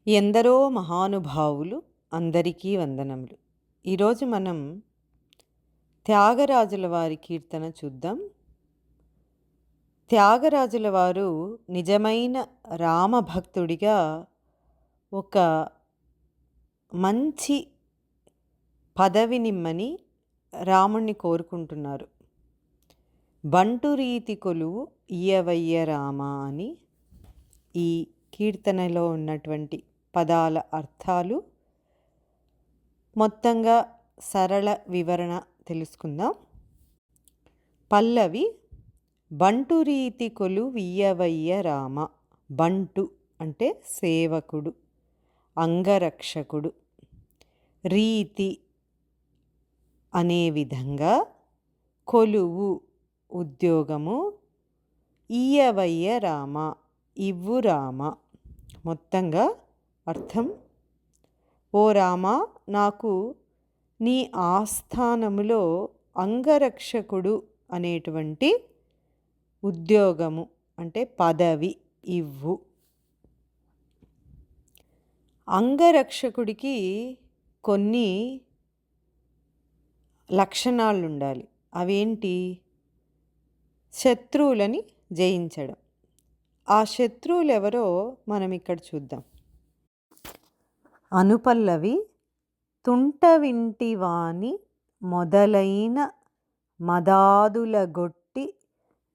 ఎందరో మహానుభావులు అందరికీ వందనములు. ఈరోజు మనం త్యాగరాజుల వారి కీర్తన చూద్దాం. త్యాగరాజుల వారు నిజమైన రామభక్తుడిగా ఒక మంచి పదవినిమ్మని రాముణ్ణి కోరుకుంటున్నారు. బంటు రీతి కొలువు ఇయ్యవయ్య రామ అని ఈ కీర్తనలో ఉన్నటువంటి పదాల అర్థాలు మొత్తంగా సరళ వివరణ తెలుసుకుందాం. పల్లవి బంటు రీతి కొలువియ్యవయ్య రామ. బంటు అంటే సేవకుడు, అంగరక్షకుడు. రీతి అనే విధంగా, కొలువు ఉద్యోగము, ఇయ్యవయ్య రామ ఇవ్వు రామ. మొత్తంగా అర్థం, ఓ రామ, నాకు నీ ఆస్థానములో అంగరక్షకుడు అనేటువంటి ఉద్యోగము అంటే పదవి ఇవ్వు. అంగరక్షకుడికి కొన్ని లక్షణాలు ఉండాలి. అవేంటి? శత్రువులని జయించడం. ఆ శత్రువులు ఎవరో మనం ఇక్కడ చూద్దాం. అనుపల్లవి తుంట వింటివాని మొదలైన మదాదుల గొట్టి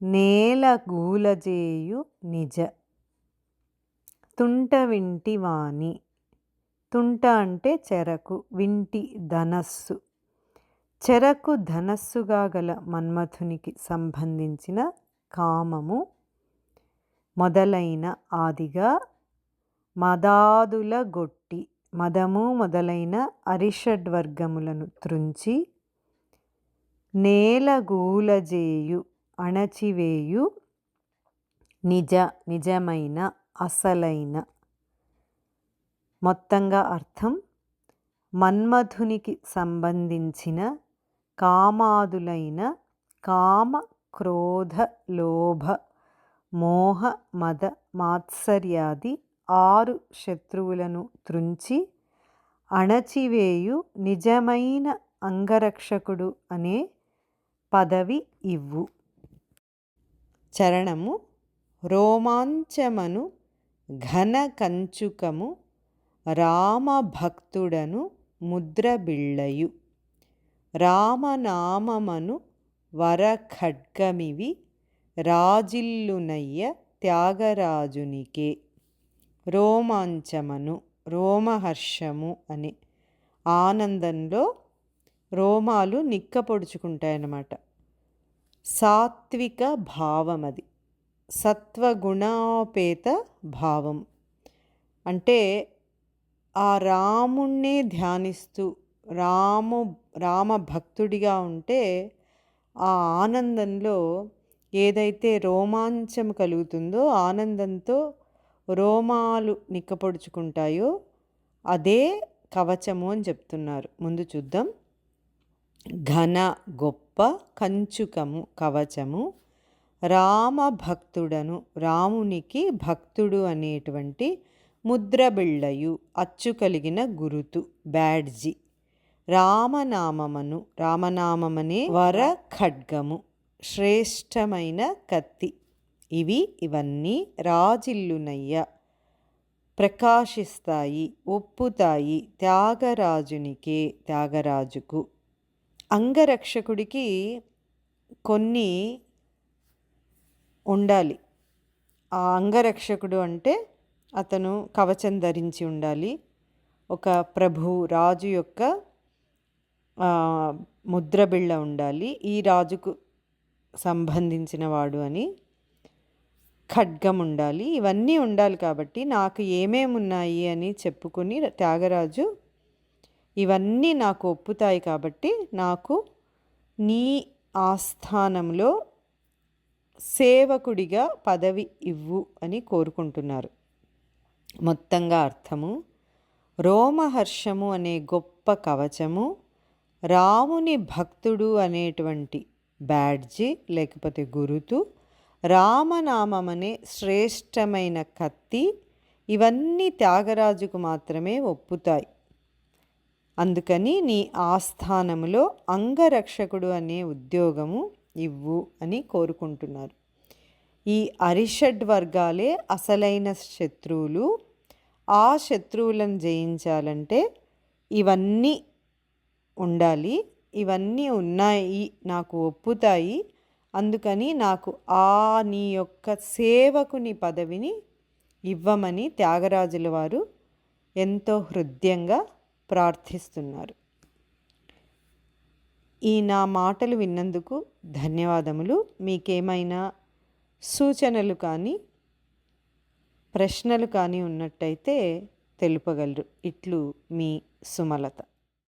నేల గూలజేయు నిజ. తుంట వింటివాని, తుంట అంటే చెరకు, వింటి ధనస్సు. చెరకు ధనస్సుగా గల మన్మథునికి సంబంధించిన కామము మొదలైన ఆదిగా మదాదుల గొట్టి, మదము మొదలైన అరిషడ్వర్గములను త్రుంచి నేలగూలజేయు అణచివేయు నిజ, నిజమైన, అసలైన. మొత్తంగా అర్థం, మన్మథునికి సంబంధించిన కామాదులైన కామ, క్రోధ, లోభ, మోహ, మద, మాత్సర్యాది 6 శత్రువులను త్రుంచి అణచివేయు నిజమైన అంగరక్షకుడు అనే పదవి ఇవ్వు. చరణము. రోమాంచమను ఘన కంచుకము రామభక్తుడను ముద్రబిళ్ళయు. రామనామమను వరఖడ్గమివి రాజిల్లునయ్య త్యాగరాజునికే. రోమాంచమను, రోమహర్షము అని, ఆనందంలో రోమాలు నిక్కపొడుచుకుంటాయన్నమాట. సాత్విక భావం, అది సత్వగుణోపేత భావం. అంటే ఆ రాముణ్ణే ధ్యానిస్తూ రామభక్తుడిగా ఉంటే ఆ ఆనందంలో ఏదైతే రోమాంచం కలుగుతుందో, ఆనందంతో రోమాలు నిక్కపొడుచుకుంటాయో అదే కవచము అని చెప్తున్నారు. ముందు చూద్దాం. ఘన గొప్ప, కంచుకము కవచము, రామభక్తుడను రామునికి భక్తుడు అనేటువంటి ముద్రబిళ్ళయు అచ్చు కలిగిన గురుతు, బ్యాడ్జి. రామనామమను, రామనామమనే వర ఖడ్గము, శ్రేష్టమైన కత్తి. ఇవన్నీ రాజిల్లునయ్య, ప్రకాశిస్తాయి, ఒప్పుతాయి త్యాగరాజునికే, త్యాగరాజుకు. అంగరక్షకుడికి కొన్ని ఉండాలి. ఆ అంగరక్షకుడు అంటే అతను కవచం ధరించి ఉండాలి. ఒక ప్రభు, రాజు యొక్క ముద్రబిళ్ళ ఉండాలి, ఈ రాజుకు సంబంధించిన వాడు అని. ఖడ్గం ఉండాలి. ఇవన్నీ ఉండాలి. కాబట్టి నాకు ఏమేమి ఉన్నాయి అని చెప్పుకుని త్యాగరాజు ఇవన్నీ నాకు ఒప్పుతాయి కాబట్టి నాకు నీ ఆస్థానంలో సేవకుడిగా పదవి ఇవ్వు అని కోరుకుంటున్నారు. మొత్తంగా అర్థము, రోమహర్షము అనే గొప్ప కవచము, రాముని భక్తుడు అనేటువంటి బ్యాడ్జి లేకపోతే గురుతు, రామనామమనే శ్రేష్టమైన కత్తి, ఇవన్నీ త్యాగరాజుకు మాత్రమే ఒప్పుతాయి. అందుకని నీ ఆస్థానములో అంగరక్షకుడు అనే ఉద్యోగము ఇవ్వు అని కోరుకుంటున్నారు. ఈ అరిషడ్ వర్గాలే అసలైన శత్రువులు. ఆ శత్రువులను జయించాలంటే ఇవన్నీ ఉండాలి. ఇవన్నీ ఉన్నాయి, నాకు ఒప్పుతాయి. అందుకని నాకు నీ యొక్క సేవకుని పదవిని ఇవ్వమని త్యాగరాజుల వారు ఎంతో హృదయంగా ప్రార్థిస్తున్నారు. ఈ నా మాటలు విన్నందుకు ధన్యవాదములు. మీకేమైనా సూచనలు కానీ ప్రశ్నలు కానీ ఉన్నట్టయితే తెలుపగలరు. ఇట్లు మీ సుమలత.